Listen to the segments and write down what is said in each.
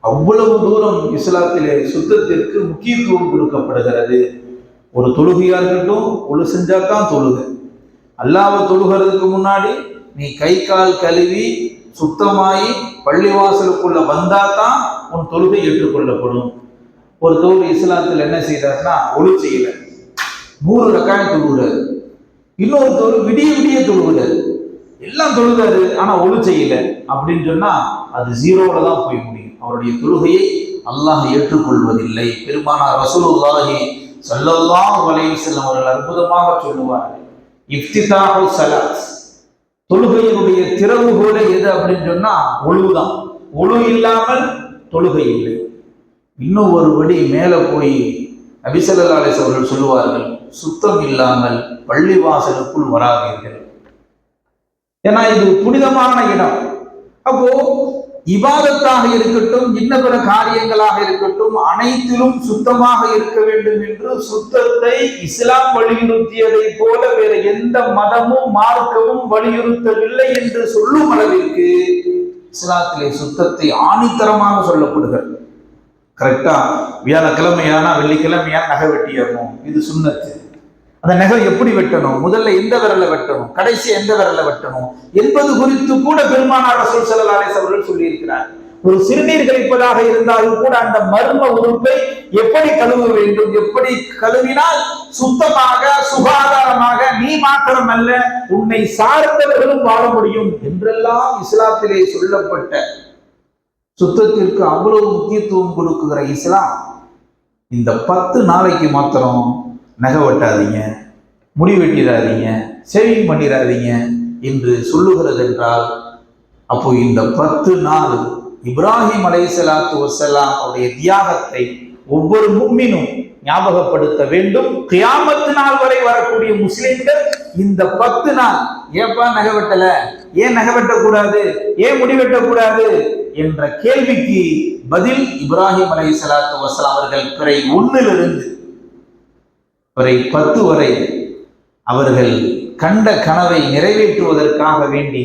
அவ்வளவு தூரம் இஸ்லாத்திலே சுத்தத்திற்கு முக்கியத்துவம் கொடுக்கப்படுகிறது. ஒரு தொழுகையா இருக்கட்டும், ஒழு செஞ்சாதான் தொழுகை. அல்லாஹ்வை தொழுகிறதுக்கு முன்னாடி நீ கை கால் கழுவி சுத்தமாயி பள்ளிவாசலுக்குள்ள வந்தாதான் உன் தொழுகை ஏற்றுக்கொள்ளப்படும். ஒரு தோழி இஸ்லாத்தில் என்ன செய்தார்னா ஒழு செய்யல, 100 ரக்காயத் தொழுகிறாரு. இன்னொரு தோழி விடிய விடிய தொழுகிறாரு, எல்லாம் தொழுகிறாரு, ஆனா ஒழு செய்யல அப்படின்னு சொன்னா அது 0ல தான் போய் முடியும். அவருடைய தொழுகையை அல்லாஹ் ஏற்றுக்கொள்வதில்லை. பெருமானார் ரசூலுல்லாஹி ஸல்லல்லாஹு அலைஹி வஸல்லம் அவர்கள் அற்புதமாக சொல்லுவார்கள், இஃப்திதாஹு ஸலாத், தொழுகையினுடைய திறவுகோல எது அப்படின்னு சொன்னா ஒழுதான். ஒழு இல்லாமல் தொழுகை இல்லை. இன்னும் ஒரு படி மேல போய் நபி ஸல்லல்லாஹு அலைஹி வஸல்லம் அவர்கள் சொல்லுவார்கள், சுத்தம் இல்லாமல் பள்ளிவாசலுக்குள் வராதீர்கள். ஏன்னா இது புனிதமான இடம். அப்போ இபாதத்தாக இருக்கட்டும், இன்ன பிற காரியங்களாக இருக்கட்டும், அனைத்திலும் சுத்தமாக இருக்க வேண்டும் என்று சுத்தத்தை இஸ்லாம் வலியுறுத்தியதை போல வேற எந்த மதமும் மார்க்கமும் வலியுறுத்தவில்லை என்று சொல்லும் அளவிற்கு இஸ்லாத்திலே சுத்தத்தை ஆணித்தரமாக சொல்லப்படுகிறது. கரெக்டா வியாழக்கிழமையானா வெள்ளிக்கிழமையான நகை வெட்டியணும், இது சுன்னத்து. அந்த நகை எப்படி வெட்டணும், முதல்ல எந்த விரல வெட்டணும், கடைசி எந்த விரல வெட்டணும் என்பது குறித்து கூட பெருமானார் ரசூல் ஸல்லல்லாஹு அலைஹி வஸல்லம் அவர்கள் சொல்லி இருக்கிறார். ஒரு சிறுநீர் கழிப்பதாக இருந்தாலும் கூட அந்த மர்ம உறுப்பை எப்படி கழுவ வேண்டும், எப்படி கழுவினால் சுத்தமாக சுகாதாரமாக நீ மாத்திரம் அல்ல உன்னை சார்ந்தவர்களும் வாழ முடியும் என்றெல்லாம் இஸ்லாத்திலே சொல்லப்பட்ட சுத்தத்திற்கு அவ்வளவு முக்கியத்துவம் கொடுக்குகிற இஸ்லாம் இந்த 10 நாளைக்கு மாத்திரம் நகை வெட்டாதீங்க, முடி வெட்டிடாதீங்க, சேவிங் பண்ணிடாதீங்க என்று சொல்லுகிறது என்றால், அப்போ இந்த 10 நாள் இப்ராஹிம் அலைஹிஸ்ஸலாத்து வஸ்ஸலாம் அவருடைய தியாகத்தை ஒவ்வொரு முஃமினும் ஞாபகப்படுத்த வேண்டும். கியாமத் நாள் வரை வரக்கூடிய முஸ்லிம்கள் இந்த 10 நாள் ஏப்பா நகை வெட்டல, ஏன் நகை வெட்டக்கூடாது, ஏன் முடி வெட்டக்கூடாது என்ற கேள்விக்கு பதில் இப்ராஹிம் அலைஹிஸ்ஸலாத்து வஸ்ஸலாம் அவர்கள் பிறை 1 பிறை 10 வரை அவர்கள் கண்ட கனவை நிறைவேற்றுவதற்காக வேண்டி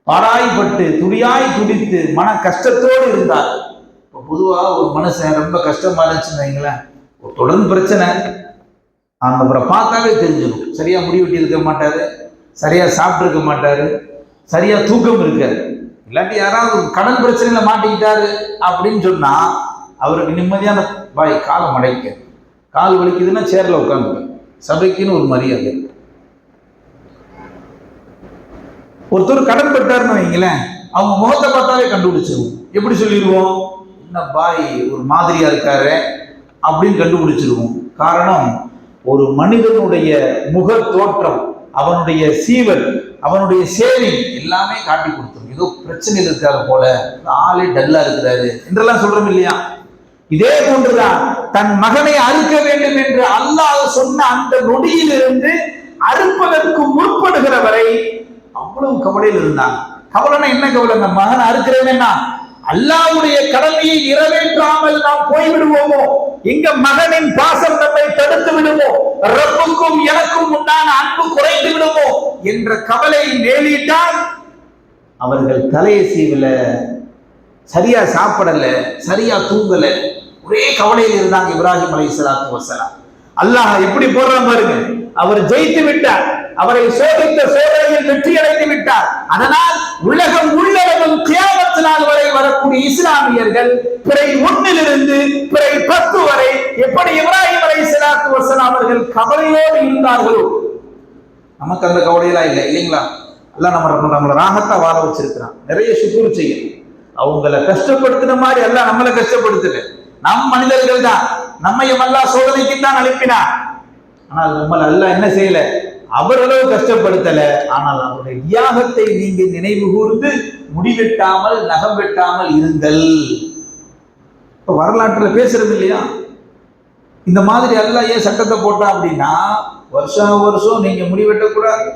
பாடாய்பட்டு துடியாய் துடித்து மன கஷ்டத்தோடு இருந்தார். இப்போ பொதுவாக ஒரு மனுஷன் ரொம்ப கஷ்டமா இருந்துச்சுன்னு வைங்களேன், ஒரு தொடர்ந்து பிரச்சனை, அவரை பார்த்தாவே தெரிஞ்சிடும். சரியா முடி வெட்டி இருக்க மாட்டாரு, சரியா சாப்பிட்டு இருக்க மாட்டாரு, சரியா தூக்கம் இருக்காது. இல்லாட்டி யாராவது கடன் பிரச்சனையில மாட்டிக்கிட்டாரு அப்படின்னு சொன்னா அவருக்கு நிம்மதியான வாய் காலை மடைக்க, கால் வலிக்குதுன்னா சேர்ல உட்காந்து, சபைக்குன்னு ஒரு மரியாதை. ஒருத்தர் கடன் பட்டாருன்னு வைங்களேன், அவங்க முகத்தை பார்த்தாலே கண்டுபிடிச்சிருவோம். எப்படி சொல்லிடுவோம், என்ன பாய் ஒரு மாதிரியா இருக்காரு அப்படின்னு கண்டுபிடிச்சிருவோம். காரணம், ஒரு மனிதனுடைய முக தோற்றம், அவனுடைய சீவல், அவனுடைய சேவிங் எல்லாமே காட்டி கொடுத்துரும். ஏதோ பிரச்சனையில் இருக்காது போல, ஆளே டல்லா இருக்கிறாரு என்றெல்லாம் சொல்றோம் இல்லையா? இதே போன்றுதான் தன் மகனை அறுக்க வேண்டும் என்று அல்லாஹ் சொன்ன அந்த நொடியிலிருந்து அறுப்பதற்கு முற்படுகிற வரை அவ்வளவு கவலையில் இருந்தாங்க. கவலைனா என்ன கவலைங்க, மகன் அறுக்கிறேன்னா அல்லாஹ்வுடைய கடமையை நிறைவேற்றாமல் நாம் போய்விடுவோமோ, எங்க மகனின் பாசம் நம்மை தடுத்து விடுமோ, ரப்புக்கும் எனக்கும் உண்டான அன்பு குறைந்து விடுமோ என்ற கவலை மேலிட்டால் அவர்கள் தலையை சீவல, சரியா சாப்பிடல, சரியா தூங்கல, ஒரே கவலையில் இருந்தாங்க இப்ராஹிம் அலைஹிஸ்ஸலாத்து வஸ்ஸலாம். அல்லாஹ் எப்படி போடுறான் பாருங்க, அவர் ஜெயித்து விட்டார், அவரை சோதித்த சோதனையில் வெற்றி அடைந்து விட்டார். அதனால் உலகம் உள்ளளவும் கியாமத் நாள் வரை வரக்கூடிய இஸ்லாமியர்கள் பிறை 1 பிறை 10 வரை எப்படி இப்ராஹிம் அலைஹிஸ்ஸலாத்து வஸ்ஸலாம் அவர்கள் கவலையோடு இருந்தார்களோ, நமக்கு அந்த கவலையெல்லாம் இல்லை இல்லைங்களா? எல்லாம் நம்மளை ராகத்தா வாழ வச்சிருக்கிறான். நிறைய சுக்குர் செய்யணும். அவங்களை கஷ்டப்படுத்தின மாதிரி எல்லாம் நம்மளை கஷ்டப்படுத்தல. நம் மனிதர்கள் தான், நம்மையும் அல்லாஹ் சோதனைக்கு தான் அனுப்பினார். ஆனால் நம்மள அல்லாஹ் என்ன செய்யல, அவர்களோ கஷ்டப்படுத்தல. ஆனால் அவருடைய தியாகத்தை நீங்க நினைவு கூர்ந்து முடிவெட்டாமல் நகம் வெட்டாமல் இருங்கள். வரலாற்றுல பேசுறது இல்லையா? இந்த மாதிரி அல்லாஹ் ஏன் சட்டத்தை போட்டா அப்படின்னா, வருஷம் நீங்க முடிவெட்டக்கூடாது,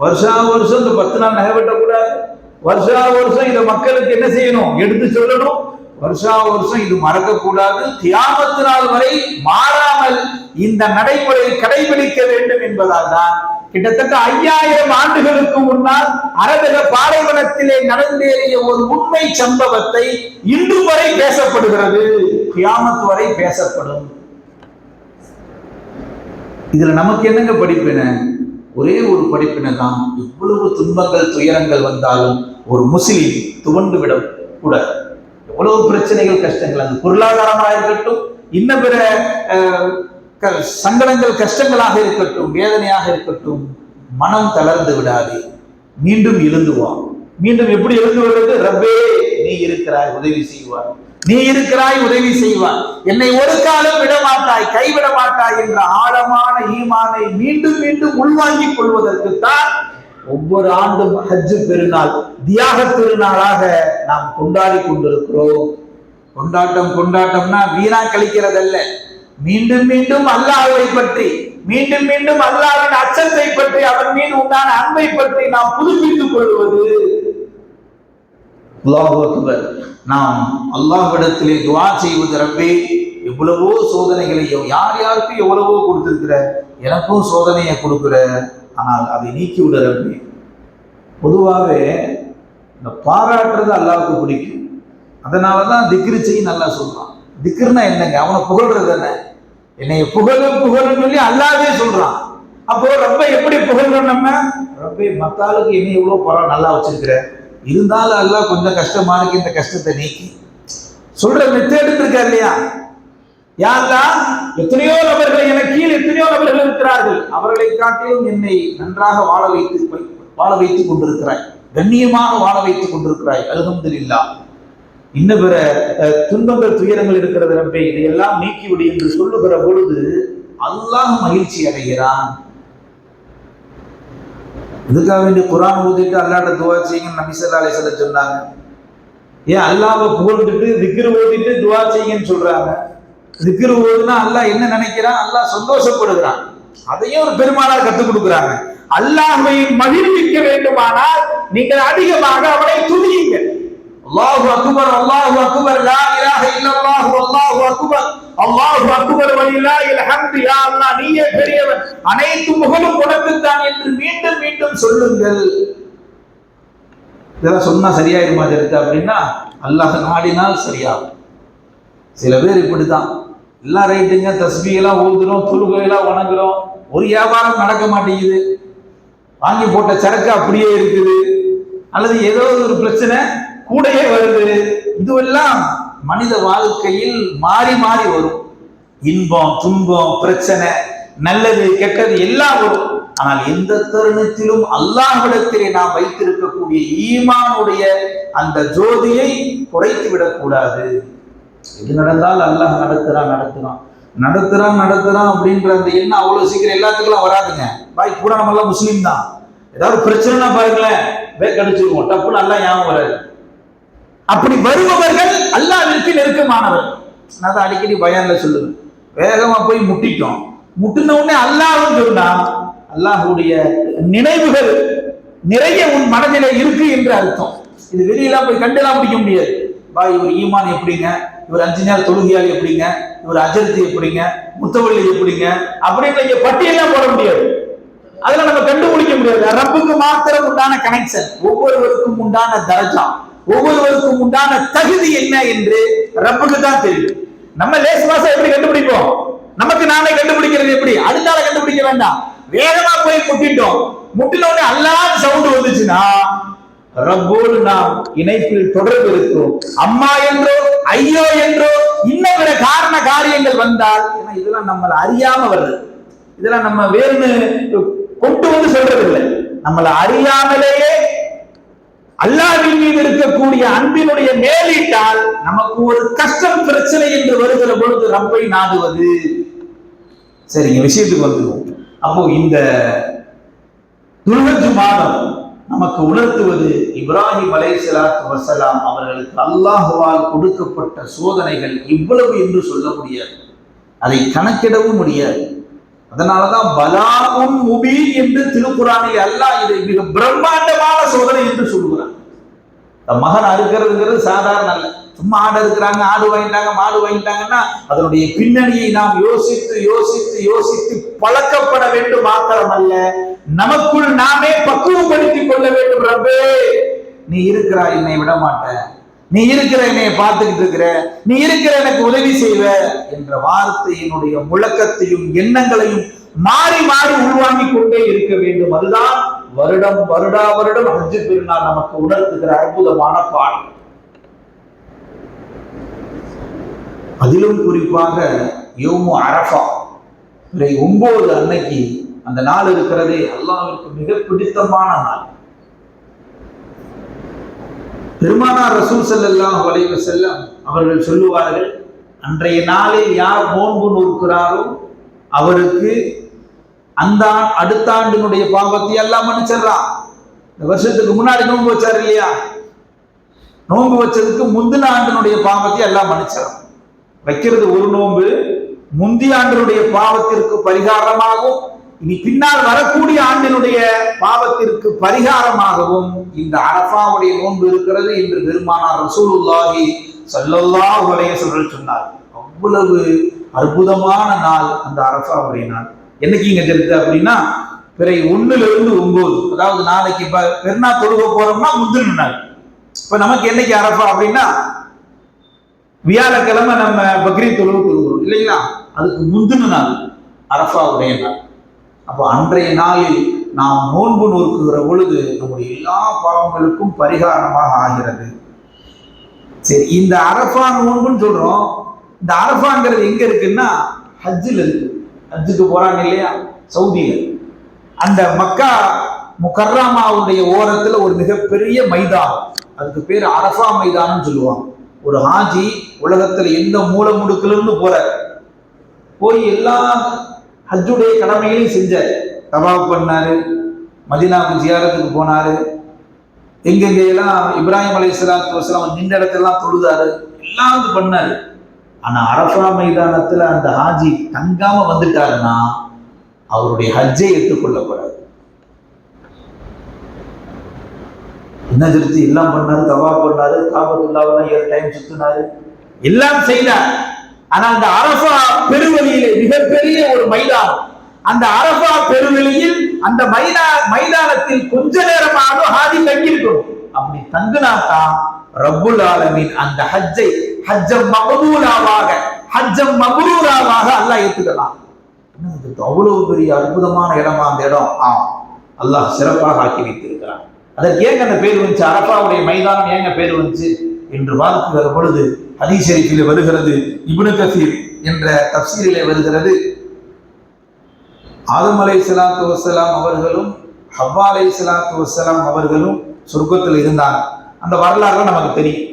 வருஷம் இந்த 10 நாள் நகை வெட்டக்கூடாது, வருஷம் இதை மக்களுக்கு என்ன செய்யணும், எடுத்து சொல்லணும், வருஷம் இது மறக்கக்கூடாது, கியாமத் நாள் வரை மாறாமல் இந்த நடைமுறையை கடைபிடிக்க வேண்டும் என்பதால் தான் கிட்டத்தட்ட 5000 ஆண்டுகளுக்கு முன்னால் அரபிக பாலைவனத்திலே நடந்தேறிய ஒரு உண்மை சம்பவத்தை இன்று வரை பேசப்படுகிறது, கியாமத் வரை பேசப்படும். இதுல நமக்கு என்னங்க படிப்பின? ஒரே ஒரு படிப்பினை தான். எவ்வளவு துன்பங்கள் துயரங்கள் வந்தாலும் ஒரு முஸ்லிம் துவண்டு விட கூட, எவ்வளவு பிரச்சனைகள் கஷ்டங்கள், அது பொருளாதாரமாக இருக்கட்டும், இன்ன பிற சங்கடங்கள் கஷ்டங்களாக இருக்கட்டும், வேதனையாக இருக்கட்டும், மனம் தளர்ந்து விடாது, மீண்டும் எழுந்துவான். மீண்டும் எப்படி எழுந்து வருவது? ரப்பே நீ இருக்கிறாய், உதவி செய்வார், நீ இருக்கிறாய், உதவி செய்வார், என்னை ஒரு காலம் விடமாட்டாய், கைவிட மாட்டாய் என்ற ஆழமான ஈமானை மீண்டும் மீண்டும் உள்வாங்கிக் கொள்வதற்குத்தான் ஒவ்வொரு ஆண்டும் ஹஜ்ஜு பெருநாள் தியாக திருநாளாக நாம் கொண்டாடி கொண்டிருக்கிறோம். கொண்டாட்டம்னா வீணா கழிக்கிறதல்ல, மீண்டும் மீண்டும் அல்லாஹ்வை பற்றி, மீண்டும் மீண்டும் அல்லாஹ்வின் அச்சத்தை பற்றி, அவன் மீது உண்டான அன்பை பற்றி நாம் புதுப்பித்துக் கொள்வது. அல்லாஹு அக்பர். நாம் அல்லாஹ்விடத்திலே துஆ செய்வது, ரப்பே எவ்வளவோ சோதனைகளையும் யார் யாருக்கும் எவ்வளவோ கொடுத்திருக்கிற, எனக்கும் சோதனையை கொடுக்கிற, ஆனால் அதை நீக்கி விட ரப்பே. பொதுவாகவே இந்த பாராட்டுறது அல்லாஹ்வுக்கு பிடிக்கும், அதனாலதான் திக்ரு செய்ய நல்லா சொல்றான். திக்ருனா என்னங்க? அவனை புகழ்றது என்ன? என்னைய புகழுன்னு சொல்லி அல்லாஹ்வே சொல்றான். அப்போ ரப்ப எப்படி புகழ்றோம் நம்ம? ரப்பே மத்தாளுக்கு என்னை எவ்வளவு பரவாயில்ல நல்லா வச்சிருக்கிற, இருந்தாலும் அல்லாஹ் கொஞ்சம் கஷ்டமா இருக்கு, இந்த கஷ்டத்தை நீக்கி சொல்ற மெத்தேடு இருக்கா இல்லையா? யாரெல்லாம் எத்தனையோ நபர்கள் எனக்கு கீழ் எத்தனையோ நபர்கள் இருக்கிறார்கள், அவர்களை காட்டிலும் என்னை நன்றாக வாழ வைத்துக் கொண்டிருக்கிறாய், கண்ணியமாக வாழ வைத்துக் கொண்டிருக்கிறாய், அல்ஹம்துலில்லாஹ். இன்னும் பிற துன்பங்கள் துயரங்கள் இருக்கிறது ரப்பே, இதையெல்லாம் நீக்கிவிடு என்று சொல்லுகிற பொழுது அல்லாஹ் மகிழ்ச்சி அடைகிறான். இதுக்காக வேண்டிய குர்ஆன் ஓதிட்டு அல்லாஹ்ட்ட துஆ செய்யுங்க நபி ஸல்லல்லாஹு அலைஹி வஸல்லம் சொன்னாங்க. ஏன் அல்லாஹ்வை புகழ்ந்துட்டு திக்ர் ஓதிட்டு துஆ செய்யுங்கன்னு சொல்றாங்க? திக்ர் ஓதுனா அல்லாஹ் என்ன நினைக்கிறான்? அல்லாஹ் சந்தோஷப்படுகிறான். அதையும் ஒரு பெருமானார் கற்றுக் கொடுக்கிறாங்க. அல்லாஹ்வை மகிழ்விக்க வேண்டுமானால் நீங்கள் அதிகமாக அவனை துதியுங்க. அல்லாஹு அக்பர், அல்லாஹு அக்பர், லா இலாஹ இல்லல்லாஹ், அல்லாஹு அக்பர், அல்லாஹு அக்பர் வலில்லாஹில் ஹம்து, யா அல்லாஹ் நீயே பெரியவன், அனைத்து புகழும் உனக்குத்தான் என்று மீண்டும் மீண்டும் சொல்லுங்கள். இதெல்லாம் சொன்னா சரியாயிருமா இருக்கு அப்படின்னா, அல்லாஹ் நாடினால் சரியாகும். சில பேர் இப்படித்தான், எல்லாம் ரைட்டுங்க, தஸ்பீஹெல்லாம் ஓதுறோம், தொழுகையெல்லாம் வணங்குறோம், ஒரு வியாபாரம் நடக்க மாட்டேங்குது, வாங்கி போட்ட சரக்கு அப்படியே இருக்குது, அல்லது ஏதோ ஒரு பிரச்சனை கூடயே வருது. இதுவெல்லாம் மனித வாழ்க்கையில் மாறி மாறி வரும். இன்பம் துன்பம் பிரச்சனை நல்லது கெட்டது எல்லாம் வரும். ஆனால் எந்த தருணத்திலும் அல்லாஹ்விடத்திலே நாம் வைத்திருக்கக்கூடிய ஈமானுடைய அந்த ஜோதியை குறைத்து விடக்கூடாது. எது நடந்தால் அல்லாஹ் நடத்துறான் அப்படின்ற அந்த எண்ணம் அவ்வளவு சீக்கிரம் எல்லாத்துக்கும் வராதுங்க. பாய் கூட நம்ம எல்லாம் முஸ்லீம் தான், ஏதாவது பிரச்சனைனா பாருங்களேன் பேக் அடிச்சிருவோம், டப்புன்னு அல்லாஹ் ஞாபகம் வராது. அப்படி வருபவர்கள் அல்லாஹ்விற்கு நெருக்கமானவர். நான் தான் அடிக்கடி பயான்ல சொல்லுவேன், வேகமா போய் முட்டின உடனே அல்லாஹ்வும் சொன்னா அல்லாஹ்வுடைய நினைவுகள் நிறைய உன் மனதிலே இருக்கு என்று அர்த்தம். இது வெளியெல்லாம் போய் கண்டெல்லாம் பிடிக்க முடியாது. பாய் இவர் ஈமான் எப்படிங்க, இவர் 5 நேர தொழுகையால் எப்படிங்க, இவர் அஜர்த்தி எப்படிங்க, முத்தவள்ளி எப்படிங்க அப்படின்னு பட்டியெல்லாம் போட முடியாது. அதுல நம்ம கண்டுபிடிக்க முடியாது. ரப்புக்கு மாத்திரம் உண்டான கனெக்ஷன், ஒவ்வொருவருக்கும் உண்டான தரஜா, ஒவ்வொருவருக்கும் உண்டான தகுதி என்ன என்று ரப்புக்கு தான் தெரியும். நம்ம லேஸ் மாசம் எப்படி கண்டுபிடிப்போம்? நமக்கு நானே கண்டுபிடிக்கிறது எப்படி? அதனால கண்டுபிடிக்க வேண்டாம். வேகமா போய் முட்டின உடனே அல்லாஹ் சவுண்ட் வந்துச்சுன்னா ரப்போடு நாம் இணைப்பில் தொடர்பு இருக்கிறோம். அம்மா என்றோ ஐயோ என்றோ இன்னும் பிற காரண காரியங்கள் வந்தால், இதெல்லாம் நம்மளை அறியாம வருது, இதெல்லாம் நம்ம வேறுன்னு கொண்டு வந்து சொல்றது இல்லை, நம்மளை அறியாமலேயே அல்லாஹ்வின் மீது இருக்கக்கூடிய அன்பினுடைய மேலீட்டால் நமக்கு ஒரு கஷ்டம் பிரச்சனை என்று வருகிற பொழுது ரப்பை நாடுவது. சரிங்க, விஷயத்துக்கு வந்துடுவோம். அப்போ இந்த துல்ஹஜ் மாதம் நமக்கு உணர்த்துவது, இப்ராஹிம் அலைஹிஸ்ஸலாத்து வஸ்ஸலாம் அவர்களுக்கு அல்லாஹ்வால் கொடுக்கப்பட்ட சோதனைகள் இவ்வளவு என்று சொல்ல முடியாது, அதை கணக்கிடவும் முடியாது. அதனாலதான் பலாஉம் முபீன் என்று திருக்குறானில் அல்லாஹ் இதை மிக பிரம்மாண்டமான சோதனை என்று சொல்கிறான். மகன் அறுக்கிறதுங்கிறது சாதாரண அல்ல. சும்மா ஆடு இருக்கிறாங்க, ஆடு வாங்கிட்டாங்க, மாடு வாங்கிட்டாங்கன்னா அதனுடைய பின்னணியை நாம் யோசித்து யோசித்து யோசித்து பழக்கப்பட வேண்டும் மாத்திரம் அல்ல, நமக்குள் நாமே பக்குவப்படுத்திக் கொள்ள வேண்டும். ரப்பே, நீ இருக்கிறாய், என்னை விட மாட்டேன், நீ இருக்கிற என்னை பார்த்துக்கிட்டு இருக்கிற, நீ இருக்கிற எனக்கு உதவி செய்வ என்ற வார்த்தையினுடைய முழக்கத்தையும் எண்ணங்களையும் மாறி மாறி உள்வாங்கிக் கொண்டே இருக்க வேண்டும். அதுதான் வருடம் ஹஜ் பெருநாள் நமக்கு உணர்த்துகிற அற்புதமான பாடம். அதிலும் குறிப்பாக யௌமு அரஃபா 9 அன்னைக்கு அந்த நாள் இருக்கிறதே அல்லாஹ்விற்கு மிக பிடித்தமான நாள். பெருமானார் ரசூல் ஸல்லல்லாஹு அலைஹி வஸல்லம் அவர்கள் சொல்லுவார்கள், அன்றைய நாளில் யார் நோன்பு நோக்கிறாரோ அவருக்கு அந்த அடுத்த ஆண்டினுடைய பாவத்தை எல்லாம் மன்னிச்சிடறான். இந்த வருஷத்துக்கு முன்னாடி நோன்பு வச்சார் இல்லையா, நோன்பு வச்சதுக்கு முந்தின ஆண்டினுடைய பாவத்தை எல்லாம் மன்னிச்சிடறான். வைக்கிறது ஒரு நோன்பு முந்தைய ஆண்டினுடைய பாவத்திற்கு பரிகாரமாகவும் இனி பின்னால் வரக்கூடிய ஆண்டினுடைய பாவத்திற்கு பரிகாரமாகவும் இந்த அரஃபாவுடைய நோன்பு இருக்கிறது என்று பெருமானார் ரசூலுல்லாஹி ஸல்லல்லாஹு அலைஹி வஸல்லம் சொன்னார். அவ்வளவு அற்புதமான நாள் அந்த அரஃபாவுடைய நாள். என்னைக்கு இங்க தெரியுது அப்படின்னா, பிறை 1லிருந்து 9, அதாவது நாளைக்கு பெருநாள் தொழுக போறோம்னா முந்தின நாள். இப்ப நமக்கு என்னைக்கு அரஃபா அப்படின்னா, வியாழக்கிழமை நம்ம பக்ரீத் தொழுகிறோம் இல்லைங்களா, அதுக்கு முந்தின நாள் அரஃபாவுடைய நாள். அப்போ அன்றைய நாளில் நாம் நோன்பு நோக்குகிற பொழுது நம்முடைய எல்லா பாவங்களுக்கும் பரிகாரமாக ஆகிறது. சரி, இந்த அரஃபா நோன்புன்னு சொல்றோம். இந்த அரஃபாங்கிறது எங்க இருக்குன்னா ஹஜ்ஜில் இருக்கு. ஹஜ்ஜுக்கு போறாங்க இல்லையா சவுதியில, அந்த மக்கா முகர்ரமாவுடைய ஓரத்துல ஒரு மிகப்பெரிய மைதானம், அதுக்கு பேர் அரஃபா மைதானம் சொல்லுவாங்க. ஒரு ஹாஜி உலகத்துல எந்த மூல முடுக்குல இருந்து போய் எல்லா ஹஜ்ஜுடைய கடமைகளையும் செஞ்சார். தவாப் பண்ணாரு, மதீனாவுக்கு ஜியாரத்துக்கு போனாரு, எங்கெங்கெல்லாம் இப்ராஹிம் அலைஹிஸ்ஸலாத்து வஸலாம் நின்ற இடத்தெல்லாம் தொழுதாரு, எல்லாம் பண்ணாரு. ஆனா அரஃபா மைதானத்துல அந்த ஹாஜி தங்காம வந்துட்டாருன்னா அவருடைய ஹஜ்ஜை ஏற்றுக்கொள்ளப்படாது. என்ன திருத்தி எல்லாம் பண்ணாரு, தவாப் பண்ணாரு, காபத்துல்லாஹ் 7 டைம் சுத்தினாரு, எல்லாம் செய்தார். ஆனா அந்த அரஃபா பெருவெளியிலே மிகப்பெரிய ஒரு மைதானம், அந்த அரஃபா பெருவெளியில் அந்த மைதானத்தில் கொஞ்ச நேரமாக ஹாஜி தங்கியிருக்கணும். அப்படி தங்குனாதான் ரப்புல் ஆலமீன் அந்த ஹஜ்ஜம் மக்ரூராவாக அல்லாஹ் ஏத்துக்கலாம். அவ்வளவு பெரிய அற்புதமான இடமா அந்த இடம். அல்லாஹ் சிறப்பாக ஆக்கி வைத்திருக்கிறான். அதற்கு ஏங்க அந்த பேர் வந்துச்சு, அரஃபாவுடைய மைதானம் ஏங்க பேர் வந்துச்சு என்று பார்க்கிற பொழுது ஹதீஸ் ஷரீஃபிலே வருகிறது, இப்னு கஸீர் என்ற தஃப்சீரிலே வருகிறது, ஆதம் அலைஹிஸ்ஸலாத்து வஸ்ஸலாம் அவர்களும் ஹவ்வா அலைஹிஸ்ஸலாத்து வஸ்ஸலாம் அவர்களும் சொர்க்கத்தில் இருந்தாங்க. அந்த வரலாறு நமக்கு தெரியும்.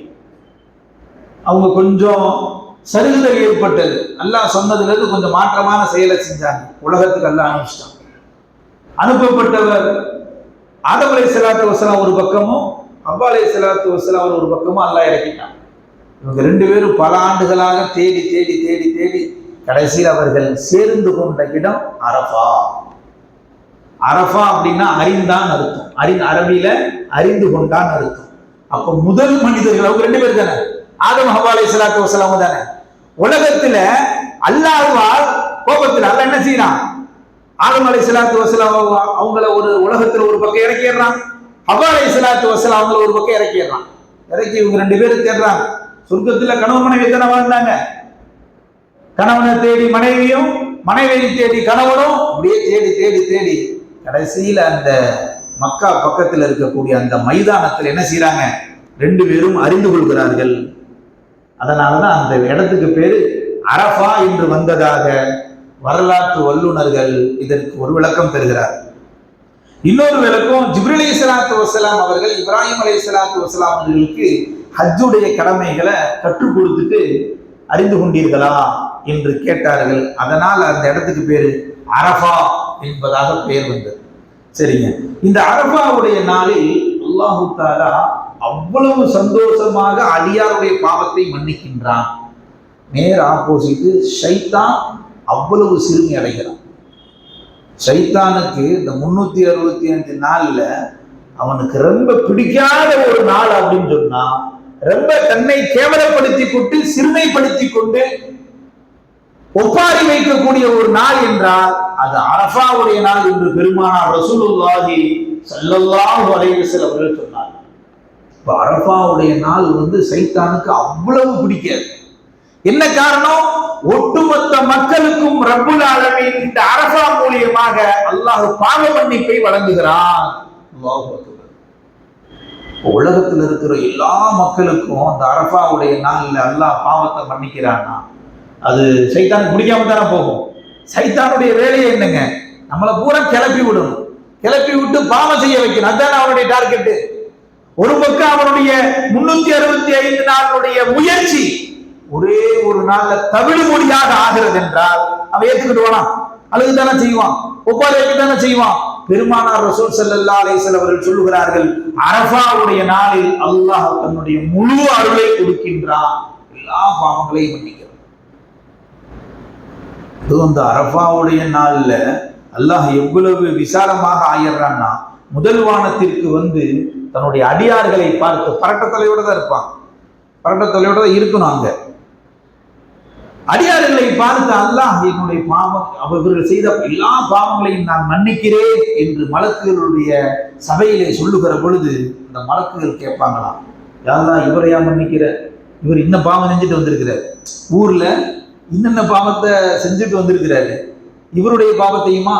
அவங்க கொஞ்சம் சருகுதல் ஏற்பட்டது, அல்லாஹ் சொன்னதுல இருந்து கொஞ்சம் மாற்றமான செயலை செஞ்சாங்க. உலகத்துக்கு அல்லாஹ் அனுப்பிச்சிட்டான். அனுப்பப்பட்டவர் ஆதம் அலைஹிஸ்ஸலாத்து வஸ்ஸலாம் ஒரு பக்கமும் ஹவ்வா அலைஹிஸ்ஸலாத்து வஸ்ஸலாம் ஒரு பக்கமும் அல்லாஹ் இறக்கிட்டான். இவங்க 2 பேரும் பல ஆண்டுகளாக தேடி தேடி தேடி தேடி கடைசியில் அவர்கள் சேர்ந்து கொண்ட இடம் அரஃபா. அரஃபா அப்படின்னா அறிந்தான் அர்த்தம், அரபியில அறிந்து கொண்டான் அர்த்தம். அப்ப முதல் மனிதர்கள் அவங்க 2 பேர் தானே, ஆதம் ஹவ்வா அலைஹிஸ்ஸலாத்து வஸ்ஸலாம் தானே. உலகத்துல அல்லாஹ்வால் கோபத்தில் அல்லாஹ் என்ன செய்யறான், ஆதம் அலைஹிஸ்ஸலாத்து வஸ்ஸலாம் அவங்கள ஒரு உலகத்துல ஒரு பக்கம் இறக்கிடுறான், ஹவ்வா அலைஹிஸ்ஸலாத்து வஸ்ஸலாம் அவங்கள ஒரு பக்கம் இறக்கிடுறான். இறக்கி இவங்க 2 பேரும் தேடுறாங்க. சொர்க்கத்துல கணவன் மனைவி தானே வாழ்ந்தாங்க, கணவனை தேடி மனைவியும், மனைவியை தேடி கணவனும், அப்படியே தேடி தேடி தேடி கடைசியில அந்த மக்கா பக்கத்தில் இருக்கக்கூடிய அந்த மைதானத்தில் என்ன செய்யறாங்க, 2 பேரும் அறிந்து கொள்கிறார்கள். அதனாலதான் அந்த இடத்துக்கு பேரு அரஃபா என்று வந்ததாக வரலாற்று வல்லுநர்கள் இதற்கு ஒரு விளக்கம் தருகிறார். இன்னொரு விளக்கம், ஜிப்ரீல் அலைஹிஸ்ஸலாத்து வஸ்ஸலாம் அவர்கள் இப்ராஹிம் அலைஹிஸ்ஸலாத்து வஸ்ஸலாம் அவர்களுக்கு ஹஜ்ஜுடைய கடமைகளை கற்றுக் கொடுத்துட்டு அறிந்து கொண்டீர்களா என்று கேட்டார்கள். அதனால் அந்த இடத்துக்கு பேரு அரஃபா என்பதாக பெயர் வந்தது. சரிங்க, இந்த அரஃபாவுடைய நாளில் அல்லாஹு தஆலா அவ்வளவு சந்தோஷமாக அடியாருடைய பாவத்தை மன்னிக்கின்றான். நேர் ஆப்போசிட் ஷைத்தான் அவ்வளவு சிறுமி அடைகிறான். ஷைத்தானுக்கு இந்த 365 நாள்ல அவனுக்கு ரொம்ப பிடிக்காத ஒரு நாள் அப்படின்னு சொன்னா, ரொம்ப தன்னை கேவலப்படுத்தி கொண்டு சிறுமைப்படுத்தி கொண்டு ஒப்பாரி வைக்கக்கூடிய ஒரு நாள் என்றால் அது அரஃபாவுடைய நாள் என்று பெருமானார் ரசூலுல்லாஹி ஸல்லல்லாஹு அலைஹி வஸல்லம் அவர்கள் சொன்னார். இப்ப அரஃபாவுடைய நாள் சைத்தானுக்கு அவ்வளவு பிடிக்காது. என்ன காரணம்? ஒட்டுமொத்த மக்களுக்கும் ரப்புல் ஆலமீன் இந்த அரஃபா மூலியமாக அல்லாஹ் பாவ மன்னிப்பை வழங்குகிறான். அல்லாஹ் அக்பர். உலகத்தில் இருக்கிற எல்லா மக்களுக்கும் அந்த அரஃபாவுடைய நாள்ல அல்லாஹ் பாவத்தை மன்னிக்கிறான்னா அது சைத்தானுக்கு பிடிக்காம தானே போகும். சைத்தானுடைய வேலையை என்னங்க? நம்மளை பூரா கிளப்பி விடணும், கிளப்பி விட்டு பாவம் செய்ய வைக்கணும். அதுதான் அவனுடைய டார்கெட். ஒரு பக்கம் அவனுடைய 365 நாளுடைய முயற்சி ஒரே ஒரு நாள்ல தவிடு மொழியாக ஆகிறது என்றால் அவன் ஏற்றுக்கிடுவானா? அழுகுதானே செய்வான், ஒப்பாரிதானே செய்வான். பெருமானார் ரசூல் ஸல்லல்லாஹு அலைஹி வஸல்லம் அவர்கள் சொல்லுகிறார்கள், அரஃபாவுடைய நாளில் அல்லாஹ் தன்னுடைய முழு அருளை கொடுக்கின்றான், எல்லா பாவங்களையும் மன்னிக்கிறான். அந்த அரஃபாவுடைய நாள்ல அல்லாஹ் எவ்வளவு விசாலமாக ஆயிடுறான்னா, முதல் வானத்திற்கு தன்னுடைய அடியார்களை பார்த்து பரட்டத்தலையோட தான் இருப்பான், பரட்டத்தலையோட தான் இருக்கணும். அங்க அடியார்களை பார்த்து அல்லாஹ் என்னுடைய பாவம், அவர்கள் செய்த எல்லா பாவங்களையும் நான் மன்னிக்கிறேன் என்று மலக்குகளுடைய சபையிலே சொல்லுகிற பொழுது அந்த மலக்குகள் கேட்பாங்களாம், யாரெல்லாம் இவரையா மன்னிக்கிற? இவர் இன்னும் பாவம் செஞ்சுட்டு வந்திருக்கிறார், ஊர்ல இன்னென்ன பாவத்தை செஞ்சுட்டு வந்திருக்கிறாரு, இவருடைய பாவத்தையுமா,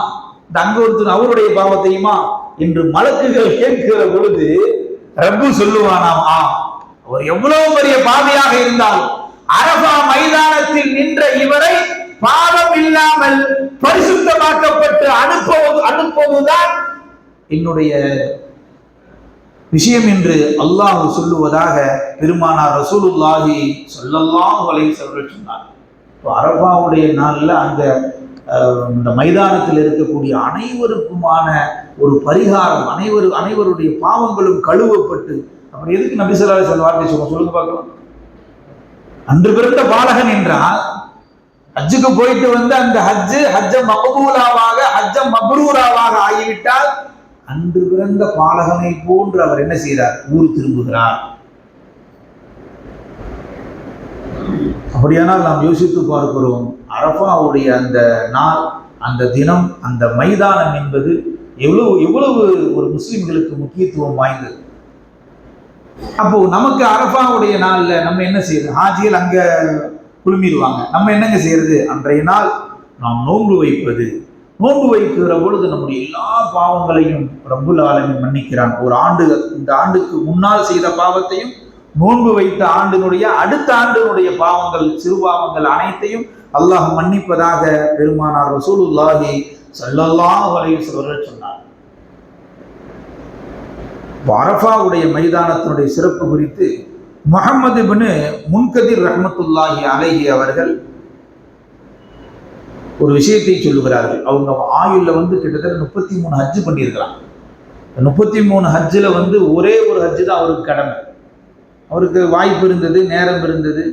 இந்த அங்க ஒருத்தர் அவருடைய பாவத்தையுமா என்று மலக்குகள் கேட்கிற பொழுது ரப்பு சொல்லுவானாம், அவர் எவ்வளவு பெரிய பாவியாக இருந்தாலும் அரஃபா மைதானத்தில் நின்ற இவரை பாவம் இல்லாமல் பரிசுத்தமாக்கப்பட்டு அனுப்புவதுதான் என்னுடைய விஷயம் என்று அல்லாஹ் சொல்லுவதாக பெருமானார் ரசூலுல்லாஹி ஸல்லல்லாஹு அலைஹி வஸல்லம் சொன்னார். அரஃபாவுடைய நாள்ல அந்த மைதானத்தில் இருக்கக்கூடிய அனைவருக்குமான ஒரு பரிகாரம், அனைவருடைய பாவங்களும் கழுவப்பட்டு. அப்படி எதுக்கு நபி ஸல்லல்லாஹு அலைஹி வஸல்லம் வார்த்தை சொல்லுங்க பார்க்கலாம்? அன்று பிறந்த பாலகன் என்றால் ஹஜ்ஜுக்கு போயிட்டு அந்த ஹஜ்ஜ மக்ரூராவாக ஆகிவிட்டால் அன்று பிறந்த பாலகனை போன்று அவர் என்ன செய்கிறார்? ஊர் திரும்புகிறார். அப்படியானால் நாம் யோசித்து பார்க்கிறோம், அரஃபாவுடைய அந்த நாள், அந்த தினம், அந்த மைதானம் என்பது எவ்வளவு ஒரு முஸ்லிம்களுக்கு முக்கியத்துவம் வாய்ந்தது. அப்போ நமக்கு அரஃபாவுடைய நாள்ல நம்ம என்ன செய்யறது? ஹாஜிகள் அங்க குழுமிடுவாங்க, நம்ம என்னங்க செய்யறது? அன்றைய நாள் நாம் நோன்பு வைப்பது. நோன்பு வைக்கிற பொழுது நம்முடைய எல்லா பாவங்களையும் ரப்புல் ஆலமீன் மன்னிக்கிறான். ஒரு ஆண்டு, இந்த ஆண்டுக்கு முன்னால் செய்த பாவத்தையும் நோன்பு வைத்த ஆண்டினுடைய அடுத்த ஆண்டினுடைய பாவங்கள், சிறு பாவங்கள் அனைத்தையும் அல்லாஹ் மன்னிப்பதாக பெருமானார் ரசூலுல்லாஹி ஸல்லல்லாஹு அலைஹி வஸல்லம் சொன்னார். அரஃபாவுடைய மைதானத்தினுடைய சிறப்பு குறித்து முஹம்மது இப்னு முன்கதிர் ரஹ்மத்துல்லாஹி அலைஹி அவர்கள் ஒரு விஷயத்தை சொல்லுகிறார்கள். அவங்க ஆயுள்ல கிட்டத்தட்ட 33 ஹஜ்ஜு பண்ணியிருக்கிறாங்க. 33 ஹஜ்ஜில் ஒரே ஒரு ஹஜ்ஜு தான் அவருக்கு கடமை. அவருக்கு வாய்ப்பு இருந்தது, நேரம் இருந்தது,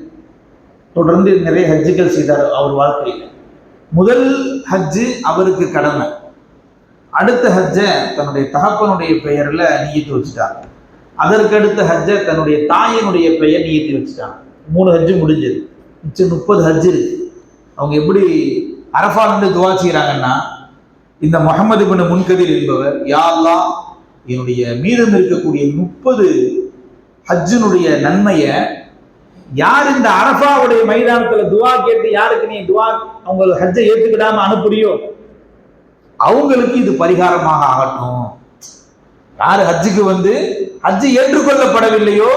தொடர்ந்து நிறைய ஹஜ்ஜுகள் செய்தார் அவர் வாழ்க்கையில். முதல் ஹஜ்ஜு அவருக்கு கடமை. அடுத்த ஹஜ்ஜை தன்னுடைய தகப்பனுடைய பெயர்ல நியத்து வச்சுட்டாங்க. அதற்கு அடுத்த ஹஜ்ஜை தன்னுடைய தாயினுடைய பெயர் நியத்தி வச்சுட்டாங்க. 3 ஹஜ்ஜு முடிஞ்சது, மிச்சம் 30 ஹஜ்ஜு இருக்கு. அவங்க எப்படி அரஃபா துவா செய்கிறாங்கன்னா, இந்த முஹம்மது இப்னு முன்கதிர் என்பவர், யா அல்லாஹ் என்னுடைய மீதம் இருக்கக்கூடிய 30 ஹஜ்ஜினுடைய நன்மையை யார் இந்த அரஃபாவுடைய மைதானத்துல துவா கேட்டு யாருக்கு நீ துவா அவங்க ஹஜ்ஜை ஏற்றுக்கிடாம அனுப்புறியோ அவங்களுக்கு இது பரிகாரமாக ஆகட்டும். யாரு ஹஜ்ஜுக்கு ஹஜ்ஜு ஏற்றுக்கொள்ளப்படவில்லையோ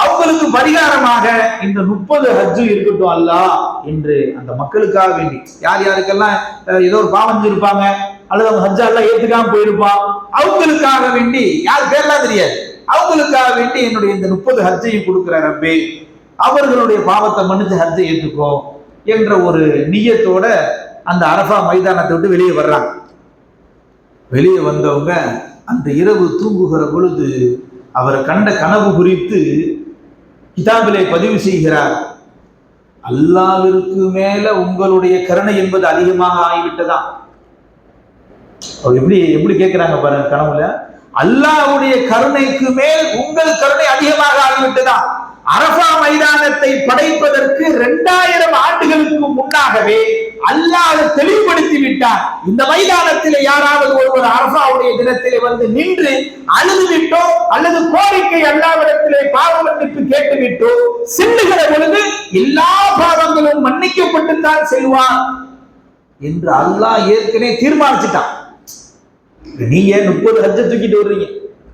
அவங்களுக்கு பரிகாரமாக இந்த 30 ஹஜ்ஜு இருக்கட்டும் அல்லாஹ் என்று அந்த மக்களுக்காக வேண்டி, யார் யாருக்கெல்லாம் ஏதோ ஒரு பாவம் இருப்பாங்க அல்லது அவங்க ஹஜ்ஜை எல்லாம் ஏற்றுக்காம போயிருப்பான், அவங்களுக்காக வேண்டி, யார் பேர்லாம் தெரியாது, அவங்களுக்காக வேண்டி என்னுடைய இந்த 30 ஹஜ்ஜையும் கொடுக்கிற ரப்பே, அவர்களுடைய பாவத்தை மன்னிச்சு ஹஜ்ஜை ஏற்றுக்கோ என்ற ஒரு நியத்தோட அந்த அரஃபா மைதானத்தை விட்டு வெளியே வர்றாங்க. வெளியே வந்தவங்க அந்த இரவு தூங்குகிற பொழுது அவர் கண்ட கனவு குறித்து கிதாபிலே பதிவு செய்கிறார். அல்லாஹ்விற்கு மேல உங்களுடைய கருணை என்பது அதிகமாக ஆகிவிட்டதா? அவர் எப்படி கேட்கிறாங்க பாருங்க கனவுல, அல்லாஹ்வுடைய கருணைக்கு மேல் உங்கள் கருணை அதிகமாக ஆகிவிட்டதா? அரஃபா மைதானத்தை படைப்பதற்கு 2000 ஆண்டுகளுக்கு முன்னாகவே அல்லாஹ் தெளிவுபடுத்தி விட்டார். இந்த மைதானத்தில் யாராவது ஒருவர் அரஃபாவுடைய தினத்திலே வந்து நின்று அழுது விட்டோ அல்லது கோரிக்கை அல்லாஹ்விடத்திலே பாவ மன்னிப்பு கேட்டுவிட்டோ செல்லுகிற பொழுது எல்லா பாவங்களும் மன்னிக்கப்பட்டுத்தான் செல்வார் என்று அல்லாஹ் ஏற்கனவே தீர்மானிச்சுட்டான். நீங்க 30 ஹஜ்ஜை தூக்கிட்டு வர்றீங்க,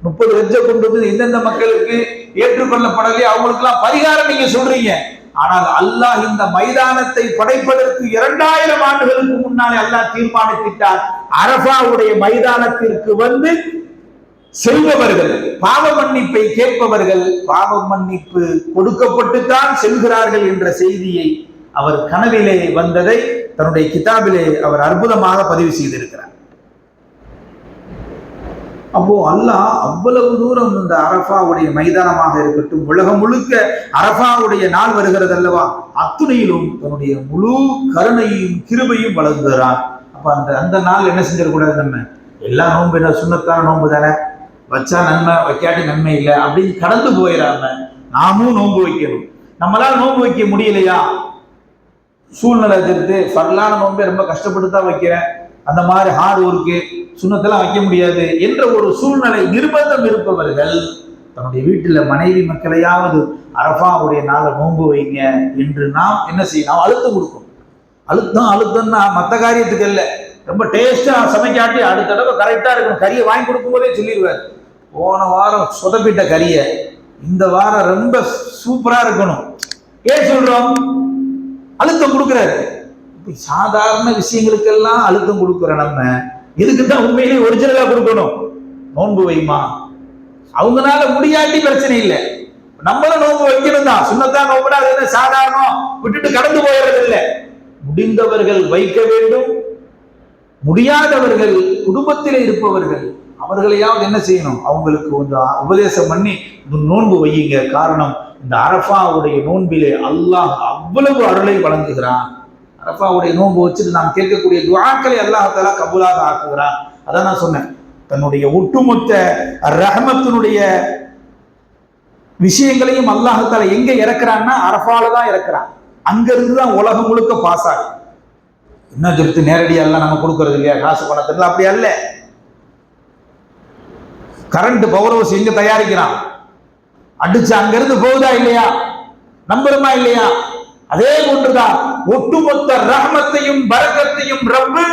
30 ஹஜ்ஜை கொண்டு வந்து எந்தெந்த மக்களுக்கு ஏற்றுக்கொள்ளப்படலையே அவங்களுக்கு எல்லாம் பரிகாரம் நீங்க சொல்றீங்க. ஆனால் அல்லாஹ் இந்த மைதானத்தை படைப்பதற்கு 2000 ஆண்டுகளுக்கு முன்னாலே அல்லாஹ் தீர்மானித்திட்டார். அரஃபாவுடைய மைதானத்திற்கு வந்து செல்பவர்கள், பாவ மன்னிப்பை கேட்பவர்கள் பாவ மன்னிப்பு கொடுக்கப்பட்டுத்தான் செல்கிறார்கள் என்ற செய்தியை அவர் கனவிலே வந்ததை தன்னுடைய கிதாபிலே அவர் அற்புதமாக பதிவு செய்திருக்கிறார். அப்போ அல்லாஹ் அவ்வளவு தூரம் இந்த அரஃபாவுடைய மைதானமாக இருக்கட்டும், உலகம் முழுக்க அரஃபாவுடைய நாள் வருகிறது அல்லவா, அத்துணையிலும் தன்னுடைய முழு கருணையும் கிருபையும் வழங்குகிறான். அப்ப அந்த நாள் என்ன செஞ்சிடக்கூடாது, நம்ம எல்லா நோன்பு என்ன சுண்ணத்தான நோன்பு தானே, வச்சா நன்மை வைக்காட்டி நன்மை இல்லை அப்படின்னு கடந்து போயிடாம நாமும் நோன்பு வைக்கணும். நம்மளால நோன்பு வைக்க முடியலையா, சூழ்நிலை தெரிந்து ஃபர்லான நோன்பை ரொம்ப கஷ்டப்பட்டு தான் வைக்கிறேன், அந்த மாதிரி ஹார்ட் ஒர்க்கு சுண்ணத்தெல்லாம் வைக்க முடியாது என்ற ஒரு சூழ்நிலை நிர்பந்தம் இருப்பவர்கள் தன்னுடைய வீட்டில் மனைவி மக்களையாவது அரஃபாவுடைய நாளை நோன்பு வைங்க என்று நாம் என்ன செய்யணும், அழுத்தம் கொடுக்கணும். அழுத்தம்னா மற்ற காரியத்துக்கு இல்லை, ரொம்ப டேஸ்டா சமைக்காட்டி அடுத்த தடவை கரெக்டா இருக்கணும். கறியை வாங்கி கொடுக்கும் போதே சொல்லிடுவார், போன வாரம் சொதப்பிட்ட கறியை இந்த வாரம் ரொம்ப சூப்பரா இருக்கணும். ஏன் சொல்றோம், அழுத்தம் கொடுக்கிறாரு. சாதாரண விஷயங்களுக்கெல்லாம் அழுத்தம் கொடுக்கிற நம்ம இதுக்குதான் உண்மையிலேயே ஒரிஜினலா கொடுக்கணும். நோன்பு வைமா, அவங்களால முடியாட்டி பிரச்சனை இல்லை, நம்மளும் நோன்பு வைக்கணும் தான். சுண்ணத்தான் நோன்புனா அது என்ன சாதாரணம் விட்டுட்டு கடந்து போயிடுறது இல்லை. முடிந்தவர்கள் வைக்க வேண்டும், முடியாதவர்கள் குடும்பத்திலே இருப்பவர்கள் அவர்களையாவது என்ன செய்யணும், அவங்களுக்கு கொஞ்சம் உபதேசம் பண்ணி நோன்பு வையுங்க. காரணம், இந்த அரஃபாவுடைய நோன்பிலே அல்லாஹ் அவ்வளவு அருளை வழங்குகிறான். அரஃபாவுடைய நோன்பு வச்சுட்டு நாம் கேட்கக்கூடிய துஆக்களை அல்லாஹ் தஆலா கபூலாக ஆக்குகிறான். அதான் நான் சொன்னேன், தன்னுடைய ஒட்டுமொத்த ரஹமத்தினுடைய விஷயங்களையும் அல்லாஹ் தஆலா எங்க இறக்குறான்னா அரஃபால தான் இறக்குறான். அங்க இருந்து தான் உலகம் முழுக்க பாஸ் ஆகும். என்ன சொல்லிட்டு நேரடியாக எல்லாம் நம்ம கொடுக்கறது இல்லையா, காசு பணத்துல அப்படி அல்ல. கரண்ட் பவர் ஹவுஸ் எங்க தயாரிக்கிறான், அடிச்சு அங்கிருந்து போகுதா இல்லையா, நம்புறமா இல்லையா? அதே போன்றுதான் ஒட்டுமொத்த ரஹமத்தையும் பரக்கத்தையும் ரப்பு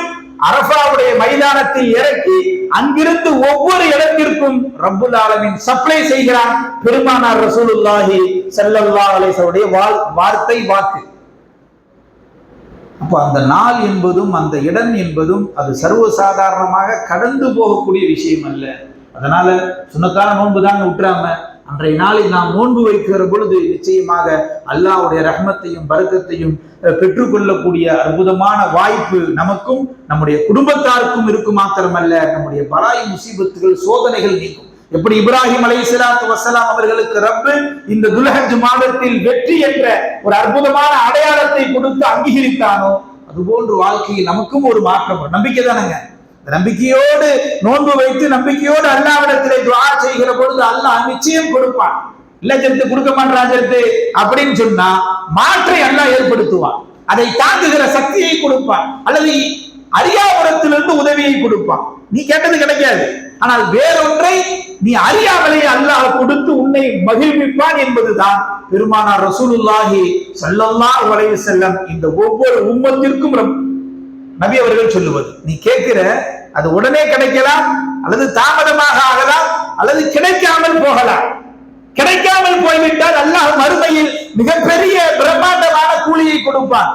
அரஃபாவுடைய மைதானத்தை இறக்கி அங்கிருந்து ஒவ்வொரு இடத்திற்கும் ரப்புல் ஆலமீன் சப்ளை செய்கிறான். பெருமானார் ரசூலுல்லாஹி ஸல்லல்லாஹு அலைஹி வஸல்லம் வார்த்தை வாக்கு. அப்போ அந்த நாள் என்பதும் அந்த இடம் என்பதும் அது சர்வசாதாரணமாக கடந்து போகக்கூடிய விஷயம் அல்ல. அதனால சுன்னத்தான நோன்பு தான் விட்டுறாம அன்றைய நாளில் நாம் நோன்பு வைக்கிற பொழுது நிச்சயமாக அல்லாஹ்வுடைய ரஹ்மத்தையும் பரக்கத்தையும் பெற்றுக்கொள்ளக்கூடிய அற்புதமான வாய்ப்பு நமக்கும் நம்முடைய குடும்பத்தாருக்கும் இருக்கும் மாத்திரமல்ல, நம்முடைய பலாய் முசீபத்துகள் சோதனைகள் நீக்கும். எப்படி இப்ராஹிம் அலைஹிஸ்ஸலாத்து வஸ்ஸலாம் அவர்களுக்கு ரப்பு இந்த துல்ஹஜ் மாதத்தில் வெற்றி என்ற ஒரு அற்புதமான அடையாளத்தை கொடுத்து அங்கீகரித்தானோ அதுபோன்று வாழ்க்கையில் நமக்கும் ஒரு மாற்றம். நம்பிக்கை தானங்க, நம்பிக்கையோடு நோன்பு வைத்து நம்பிக்கையோடு அல்லாஹ்விடத்திலே துஆ செய்கிற பொழுது அல்லாஹ் நிச்சயம் கொடுப்பான். இல்ல ஜெர்த்து கொடுக்க மாட்டான் ஜெர்த்து அப்படின்னு சொன்னா மாற்றை அல்லாஹ் ஏற்படுத்துவான். அதை தாங்குகிற சக்தியை கொடுப்பான், அல்லது அறியாவரத்திலிருந்து உதவியை கொடுப்பான். நீ கேட்டது கிடைக்காது, ஆனால் வேறொன்றை நீ அறியாமலே அல்லாஹ் கொடுத்து உன்னை மகிழ்விப்பான் என்பதுதான் பெருமானார் ரசூலுல்லாஹி ஸல்லல்லாஹு அலைஹி வஸல்லம் இந்த ஒவ்வொரு உம்மத்திற்கும் நபி அவர்கள் சொல்லுவது. நீ கேட்கிற அது உடனே கிடைக்கலாம், அல்லது தாமதமாக ஆகலாம், அல்லது கிடைக்காமல் போகலாம். கிடைக்காமல் போய்விட்டால் அல்லாஹ் மறுமையில் மிகப்பெரிய பிரம்மாண்டமான கூலியை கொடுப்பான்.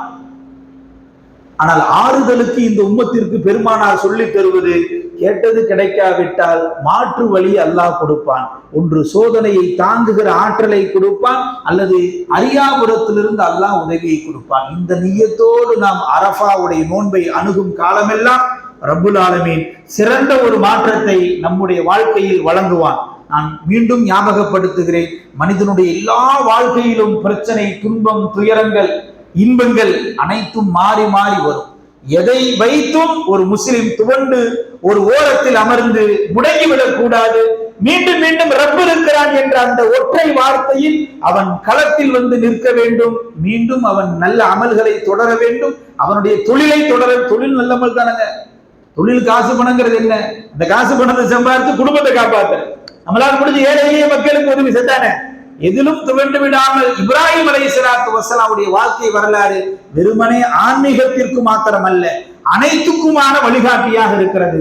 ஆனால் ஆறுதலுக்கு இந்த உம்மத்திற்கு பெருமானார் சொல்லி தருவது, கேட்டது கிடைக்காவிட்டால் மாற்று வழி அல்லாஹ் கொடுப்பான். ஒன்று சோதனையை தாங்குகிற ஆற்றலை கொடுப்பான், அல்லது அரியாபுரத்திலிருந்து அல்லாஹ் உதவியை கொடுப்பான். இந்த நியத்தோடு நாம் அரஃபாவுடைய நோன்பை அணுகும் காலமெல்லாம் ரப்புல் ஆலமீன் சிறந்த ஒரு மாற்றத்தை நம்முடைய வாழ்க்கையில் வழங்குவான். நான் மீண்டும் ஞாபகப்படுத்துகிறேன், மனிதனுடைய எல்லா வாழ்க்கையிலும் பிரச்சனை, துன்பம், துயரங்கள், இன்பங்கள் அனைத்தும் மாறி மாறி வரும். எதை வைத்தும் ஒரு முஸ்லிம் துவண்டு ஒரு ஓரத்தில் அமர்ந்து முடங்கிவிடக் கூடாது. மீண்டும் மீண்டும் ரப்பு இருக்கிறான் என்ற அந்த ஒற்றை வார்த்தையில் அவன் களத்தில் வந்து நிற்க வேண்டும். மீண்டும் அவன் நல்ல அமல்களை தொடர வேண்டும். அவனுடைய தொழிலை தொடர. தொழில் நல்ல அமல் தானங்க. தொழில் காசு பணங்கிறது என்ன? அந்த காசு பணத்தை சம்பாதித்து குடும்பத்தை காப்பாற்ற, நம்மளால் முடிஞ்ச ஏழை எளிய மக்களுக்கு உதவி செஞ்சானே. எதிலும் துவண்டு விடாமல் இப்ராஹிம் அலைஹிஸ்ஸலாத்து வஸ்ஸலாமுடைய வாழ்க்கை வரலாறு வெறுமனே ஆன்மீகத்திற்கு மாத்திரமல்ல, அனைத்துக்குமான வழிகாட்டியாக இருக்கிறது.